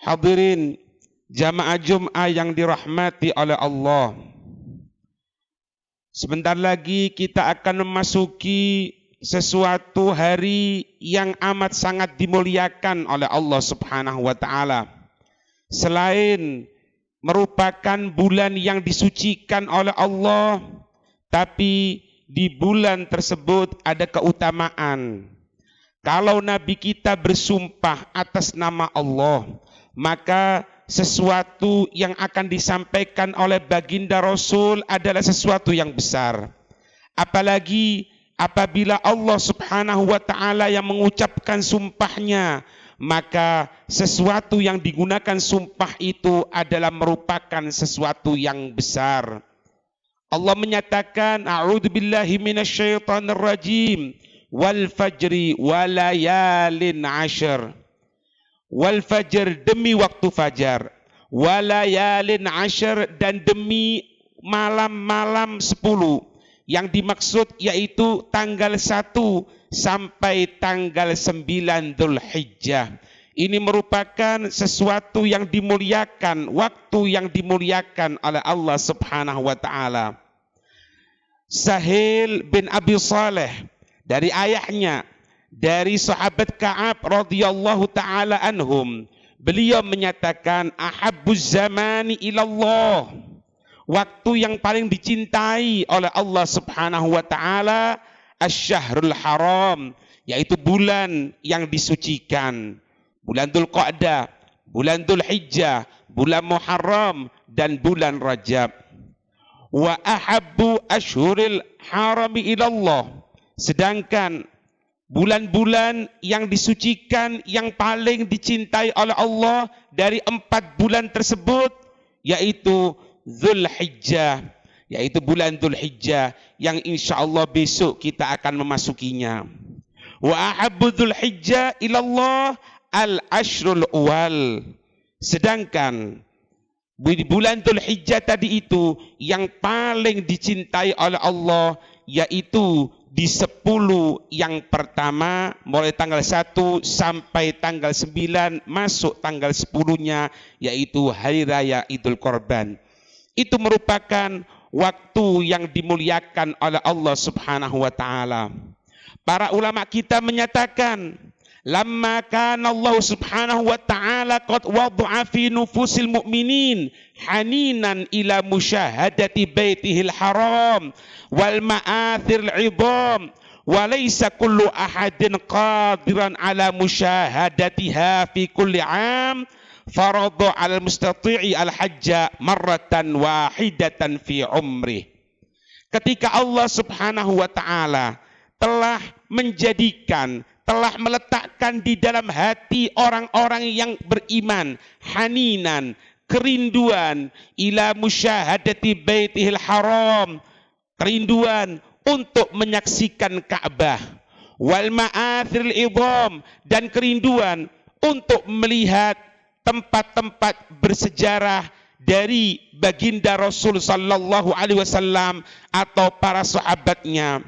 Hadirin jamaah Jum'ah yang dirahmati oleh Allah. Sebentar lagi kita akan memasuki sesuatu hari yang amat sangat dimuliakan oleh Allah Subhanahu wa taala. Selain merupakan bulan yang disucikan oleh Allah, tapi di bulan tersebut ada keutamaan. Kalau Nabi kita bersumpah atas nama Allah, maka sesuatu yang akan disampaikan oleh baginda Rasul adalah sesuatu yang besar. Apalagi apabila Allah Subhanahu wa taala yang mengucapkan sumpahnya, maka sesuatu yang digunakan sumpah itu adalah merupakan sesuatu yang besar. Allah menyatakan, a'udzubillahi minasyaitonir rajim, wal fajri walayalin ashr. Wal fajr, demi waktu fajar, walayalin ashr, dan demi malam-malam 10. Yang dimaksud yaitu tanggal 1 sampai tanggal 9 Dzulhijjah. Ini merupakan sesuatu yang dimuliakan, waktu yang dimuliakan oleh Allah Subhanahu wa taala. Sahil bin Abi Saleh dari ayahnya, dari sahabat Ka'ab radhiyallahu taala anhum, beliau menyatakan, ahabbuz zamani ilallah, waktu yang paling dicintai oleh Allah Subhanahu wa taala, asy-syahrul haram, yaitu bulan yang disucikan, bulan Dzulqa'dah, bulan Dzulhijjah, bulan Muharram, dan bulan Rajab. Wa ahabbu asyhuril harami ilallah, sedangkan bulan-bulan yang disucikan yang paling dicintai oleh Allah dari 4 bulan tersebut yaitu Dzulhijjah, yaitu bulan Dzulhijjah yang insyaallah besok kita akan memasukinya. Wa ahabbu Dzulhijjah ilallah al-ashrul awal, sedangkan bulan Dzulhijjah tadi itu yang paling dicintai oleh Allah yaitu di 10 yang pertama, mulai tanggal 1 sampai tanggal 9, masuk tanggal 10-nya, yaitu Hari Raya Idul Korban. Itu merupakan waktu yang dimuliakan oleh Allah Subhanahu wa taala. Para ulama kita menyatakan, lamma kana Allah Subhanahu wa taala qad wada'a fi nufusil mu'minin haninan ila musyahadati baitihil haram wal ma'athiril 'idham wa laysa kullu ahadin qadiran ala musyahadatiha fi kulli 'am farada 'alal mustati'i al-hajja marratan wahidatan fi umri. Ketika Allah Subhanahu wa taala telah menjadikan, telah meletakkan di dalam hati orang-orang yang beriman haninan, kerinduan ila musyahadati baitihil haram, kerinduan untuk menyaksikan Ka'bah, wal ma'athiril idham, dan kerinduan untuk melihat tempat-tempat bersejarah dari baginda Rasul sallallahu alaihi wasallam atau para sahabatnya.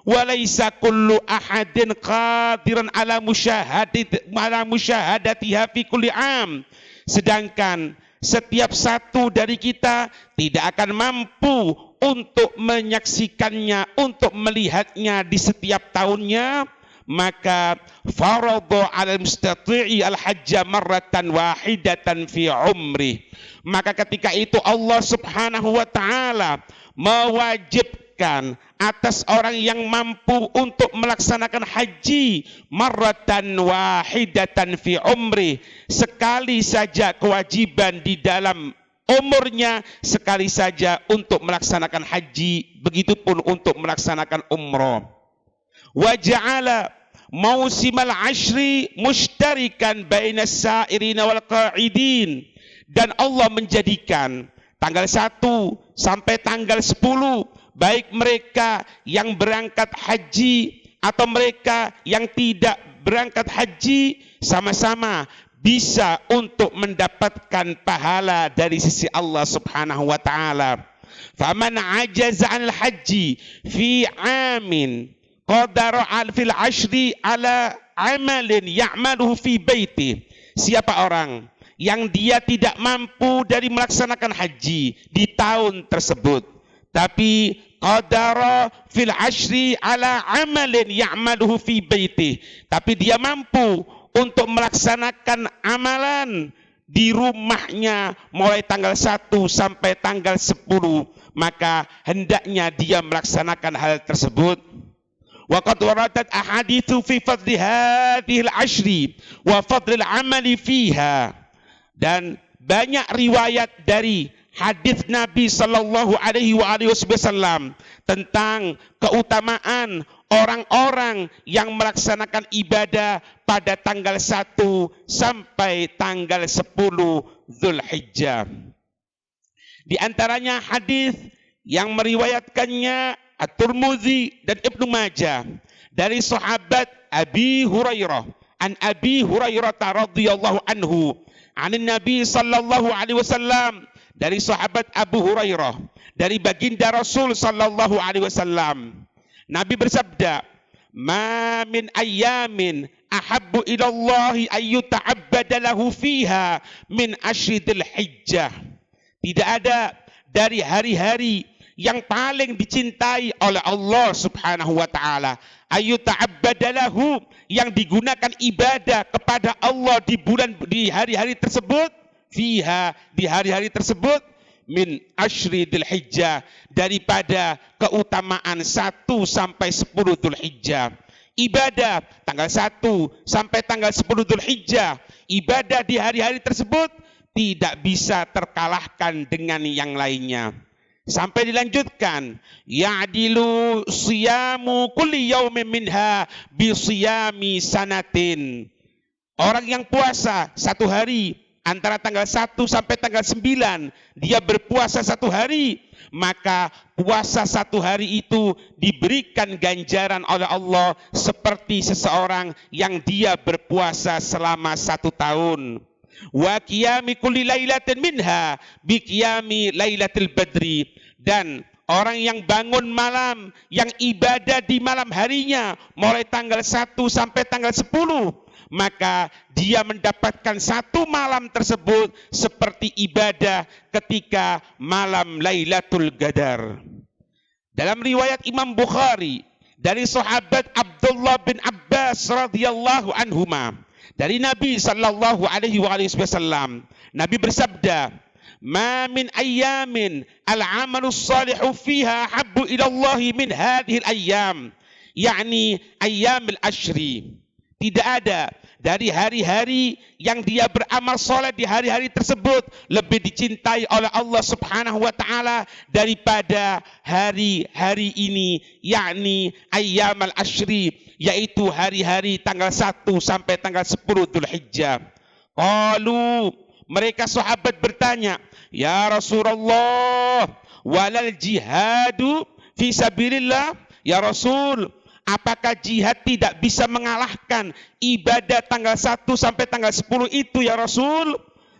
Walaysa kullu ahadin qadiran ala musyahadatiha fi kulli am, sedangkan setiap satu dari kita tidak akan mampu untuk menyaksikannya, untuk melihatnya di setiap tahunnya, maka faradha 'alal mustati'i al-hajja marratan wahidatan fi umri. Maka ketika itu Allah Subhanahu wa taala mewajibkan atas orang yang mampu untuk melaksanakan haji marratan wahidatan fi umri, sekali saja kewajiban di dalam umurnya, sekali saja untuk melaksanakan haji, begitupun untuk melaksanakan umrah. Wa ja'ala mausimal ashri mushtarikan bainas sa'irina wal qa'idin, dan Allah menjadikan tanggal 1 sampai tanggal 10, baik mereka yang berangkat haji atau mereka yang tidak berangkat haji, sama-sama bisa untuk mendapatkan pahala dari sisi Allah Subhanahu wa taala. Faman ajaza al haji fi amin qadara al fil ashri ala amalin ya'maluhu fi baiti. Siapa orang yang dia tidak mampu dari melaksanakan haji di tahun tersebut, tapi qadara fil ashri ala amalin ya'maluhu fi baitih, tapi dia mampu untuk melaksanakan amalan di rumahnya mulai tanggal 1 sampai tanggal 10, maka hendaknya dia melaksanakan hal tersebut. Wa qad waradat ahaditsu fi fadli hadhil ashri wa fadlil amali fiha, dan banyak riwayat dari hadis Nabi sallallahu alaihi wasallam tentang keutamaan orang-orang yang melaksanakan ibadah pada tanggal 1 sampai tanggal 10 Zulhijjah. Di antaranya hadis yang meriwayatkannya At-Tirmidzi dan Ibnu Majah dari sahabat Abi Hurairah, an Abi Hurairah radhiyallahu anhu, anin Nabi sallallahu alaihi wasallam, dari sahabat Abu Hurairah dari baginda Rasul sallallahu alaihi wasallam. Nabi bersabda, "Ma min ayyamin ahabbu ila Allah ayyuta'abbada lahu fiha min ashridil hijjah." Tidak ada dari hari-hari yang paling dicintai oleh Allah Subhanahu wa taala, ayyuta'abbada lahu, yang digunakan ibadah kepada Allah di hari-hari tersebut, fiha, di hari-hari tersebut, min ashridil hijjah, daripada keutamaan 1 sampai 10 Dzulhijjah. Ibadah tanggal 1 sampai tanggal 10 Dzulhijjah, ibadah di hari-hari tersebut tidak bisa terkalahkan dengan yang lainnya. Sampai dilanjutkan, ya'dilu siyamu kulli yaumin minha bi siyami sanatin. Orang yang puasa satu hari antara tanggal 1 sampai tanggal 9, dia berpuasa satu hari, maka puasa satu hari itu diberikan ganjaran oleh Allah seperti seseorang yang dia berpuasa selama 1 tahun. Wa qiyami kulli lailatin minha bi qiyami lailatul badri, dan orang yang bangun malam, yang ibadah di malam harinya mulai tanggal 1 sampai tanggal 10, maka dia mendapatkan 1 malam tersebut seperti ibadah ketika malam Lailatul Qadar. Dalam riwayat Imam Bukhari dari sahabat Abdullah bin Abbas radhiyallahu anhuma, dari Nabi sallallahu alaihi wasallam, Nabi bersabda, "Ma min ayyamin al-amalu salihu fiha habbu ila Allah min hadhil ayyam," yakni ayyamil ashri. Tidak ada dari hari-hari yang dia beramal soleh di hari-hari tersebut lebih dicintai oleh Allah Subhanahu wa taala daripada hari-hari ini, yakni ayyamal ashri, yaitu hari-hari tanggal 1 sampai tanggal 10 Dzulhijjah. Qalu, mereka sahabat bertanya, "Ya Rasulullah, walal jihadu fi sabilillah?" Ya Rasul, apakah jihad tidak bisa mengalahkan ibadah tanggal 1 sampai tanggal 10 itu ya Rasul?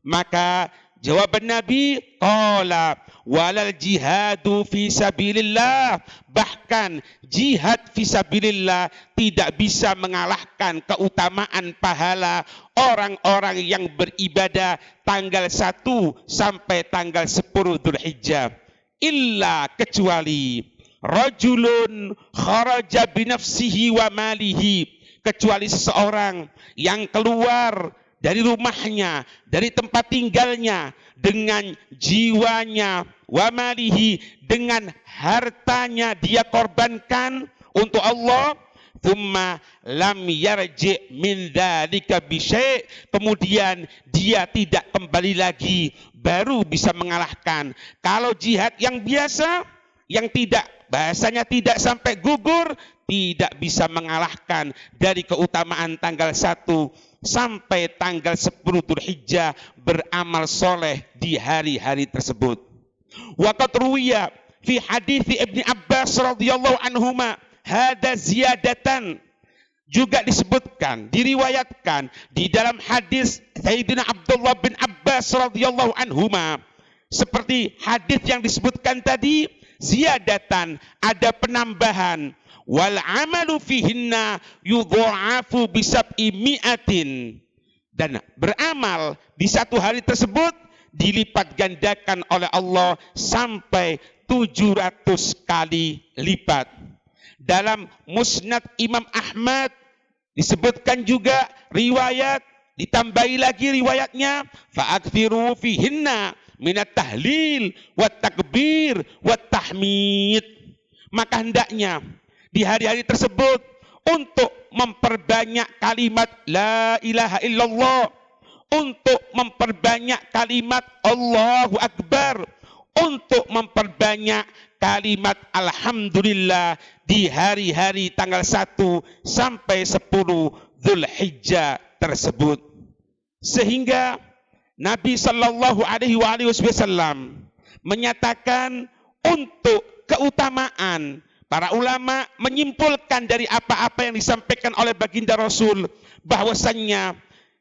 Maka jawaban Nabi, qala walal jihadu fi sabilillah, bahkan jihad fi sabilillah tidak bisa mengalahkan keutamaan pahala orang-orang yang beribadah tanggal 1 sampai tanggal 10 Dzulhijjah, illa, kecuali rajulun kharaja binafsihi wa malihi, kecuali seseorang yang keluar dari rumahnya, dari tempat tinggalnya dengan jiwanya, wa malihi, dengan hartanya dia korbankan untuk Allah, thumma lam yarji min dzalika bi syai', kemudian dia tidak kembali lagi, baru bisa mengalahkan. Kalau jihad yang biasa, yang tidak, bahasanya tidak sampai gugur, tidak bisa mengalahkan dari keutamaan tanggal 1 sampai tanggal 10 Dzulhijjah beramal soleh di hari-hari tersebut. Wa qad ruwiya fi hadits Ibnu Abbas radhiyallahu anhuma hadza ziyadatan, juga disebutkan, diriwayatkan di dalam hadis Sayyidina Abdullah bin Abbas radhiyallahu anhuma, seperti hadis yang disebutkan tadi, ziyadatan, ada penambahan, wal amalu fihinna yudha'afu bi sab'i mi'atin, dan beramal di satu hari tersebut dilipat gandakan oleh Allah sampai 700 kali lipat. Dalam Musnad Imam Ahmad disebutkan juga riwayat, ditambahi lagi riwayatnya, fa'akthiru fihinna minat tahlil wat takbir wat tahmid. Maka hendaknya di hari-hari tersebut untuk memperbanyak kalimat la ilaha illallah, untuk memperbanyak kalimat Allahu Akbar, untuk memperbanyak kalimat alhamdulillah di hari-hari tanggal 1 sampai 10 Dzulhijjah tersebut. Sehingga Nabi sallallahu alaihi wasallam menyatakan untuk keutamaan, para ulama menyimpulkan dari apa-apa yang disampaikan oleh baginda Rasul bahwasannya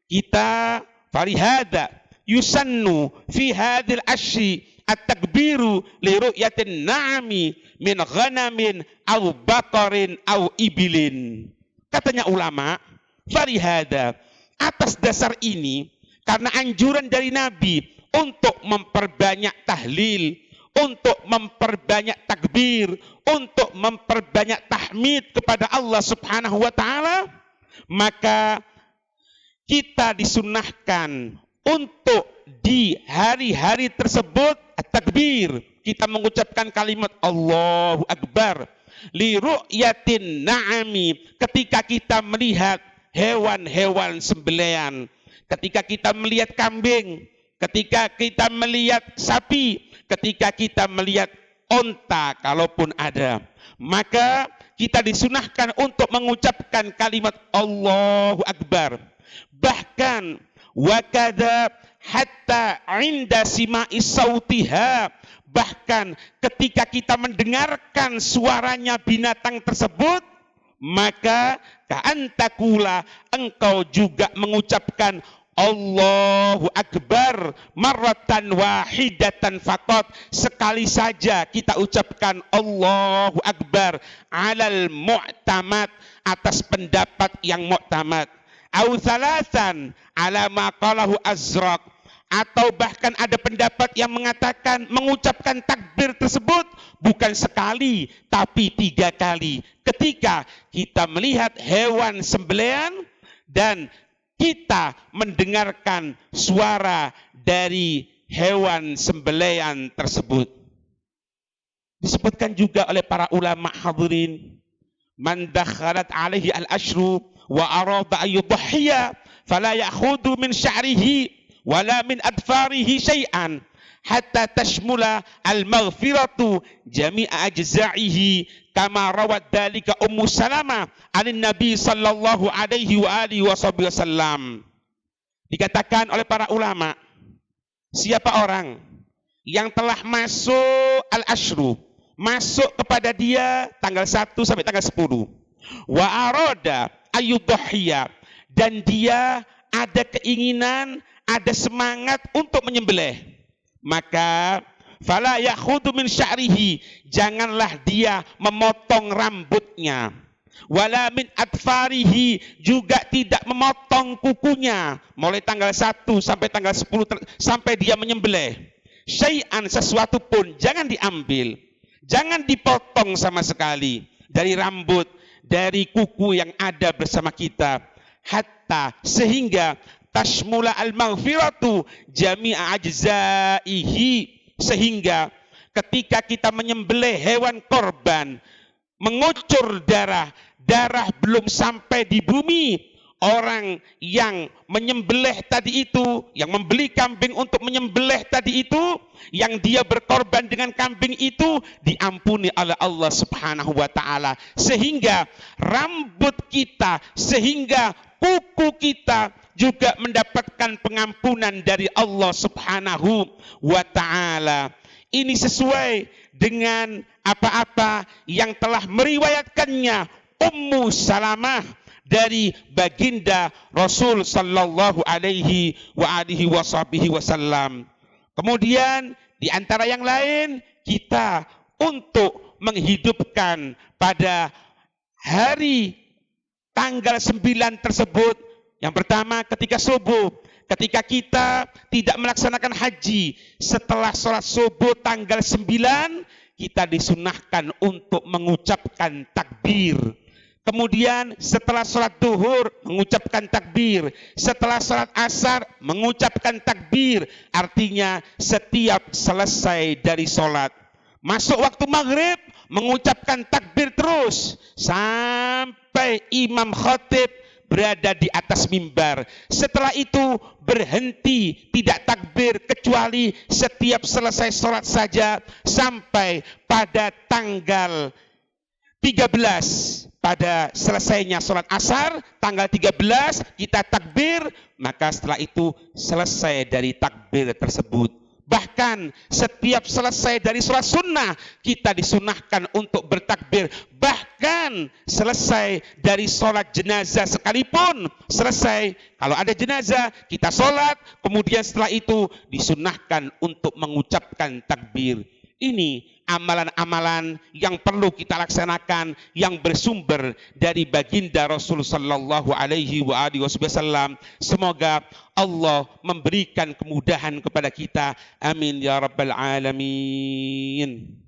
kita farihada yusannu fi hadhil ashri at-takbiru li ru'yatin na'ami min ghanamin aw baqarin aw ibilin. Katanya ulama, farihada, atas dasar ini, karena anjuran dari Nabi untuk memperbanyak tahlil, untuk memperbanyak takbir, untuk memperbanyak tahmid kepada Allah Subhanahu wa taala, maka kita disunnahkan untuk di hari-hari tersebut takbir, kita mengucapkan kalimat Allahu Akbar li ru'yatin na'ami, ketika kita melihat hewan-hewan sembelihan, ketika kita melihat kambing, ketika kita melihat sapi, ketika kita melihat onta kalaupun ada, maka kita disunahkan untuk mengucapkan kalimat Allahu Akbar. Bahkan wakada hatta inda sima'i sautiha, bahkan ketika kita mendengarkan suaranya binatang tersebut, maka ka'antakula, engkau juga mengucapkan Allahu Akbar marratan wahidatan faqat, sekali saja kita ucapkan Allahu Akbar, alal mu'tamad, atas pendapat yang mu'tamad, au thalathan ala ma qalahu Azraq, atau bahkan ada pendapat yang mengatakan mengucapkan takbir tersebut bukan sekali tapi 3 kali ketika kita melihat hewan sembelihan dan kita mendengarkan suara dari hewan sembelihan tersebut. Disebutkan juga oleh para ulama hadirin, man dakhalat alaihi al-ashru wa arada an yudhhiya fala ya'khudhu min sya'rihi wala min adfarihi syai'an hatta tashmula al-maghfiratu jami'a ajza'ihi kama rawat dalika Ummu Salamah anin Nabi sallallahu alaihi wa alihi wasallam. Dikatakan oleh para ulama, siapa orang yang telah masuk al-ashru, masuk kepada dia tanggal 1 sampai tanggal 10, wa arada ayyudhhiya, dan dia ada keinginan, ada semangat untuk menyembelih, maka fala ya'khudhu min sya'rihi, janganlah dia memotong rambutnya, wala min adfarihi, juga tidak memotong kukunya mulai tanggal 1 sampai tanggal 10 sampai dia menyembelih. Syai'an, sesuatu pun jangan diambil, jangan dipotong sama sekali dari rambut, dari kuku yang ada bersama kita, hatta sehingga tashmula al-maghfiratu jami'a ajzaihi, sehingga ketika kita menyembelih hewan korban, mengucur darah belum sampai di bumi, orang yang menyembelih tadi itu, yang membeli kambing untuk menyembelih tadi itu, yang dia berkorban dengan kambing itu diampuni oleh Allah Subhanahu wa taala, sehingga rambut kita, sehingga kuku kita juga mendapatkan pengampunan dari Allah Subhanahu wa taala. Ini sesuai dengan apa-apa yang telah meriwayatkannya Ummu Salamah dari baginda Rasul sallallahu alaihi wa alihi wasallam. Kemudian di antara yang lain, kita untuk menghidupkan pada hari tanggal 9 tersebut Yang pertama ketika subuh, ketika kita tidak melaksanakan haji, setelah sholat subuh tanggal 9, kita disunahkan untuk mengucapkan takbir. Kemudian setelah sholat duhur mengucapkan takbir, setelah sholat asar mengucapkan takbir. Artinya setiap selesai dari sholat, masuk waktu maghrib mengucapkan takbir terus sampai imam khatib berada di atas mimbar. Setelah itu berhenti, tidak takbir kecuali setiap selesai sholat saja sampai pada tanggal 13. Pada selesainya sholat asar, tanggal 13 kita takbir, maka setelah itu selesai dari takbir tersebut. Bahkan setiap selesai dari sholat sunnah, kita disunahkan untuk bertakbir. Bahkan selesai dari sholat jenazah sekalipun, selesai, kalau ada jenazah, kita sholat, kemudian setelah itu disunahkan untuk mengucapkan takbir. Ini amalan-amalan yang perlu kita laksanakan yang bersumber dari baginda Rasul sallallahu alaihi wasallam. Semoga Allah memberikan kemudahan kepada kita. Amin ya rabbal alamin.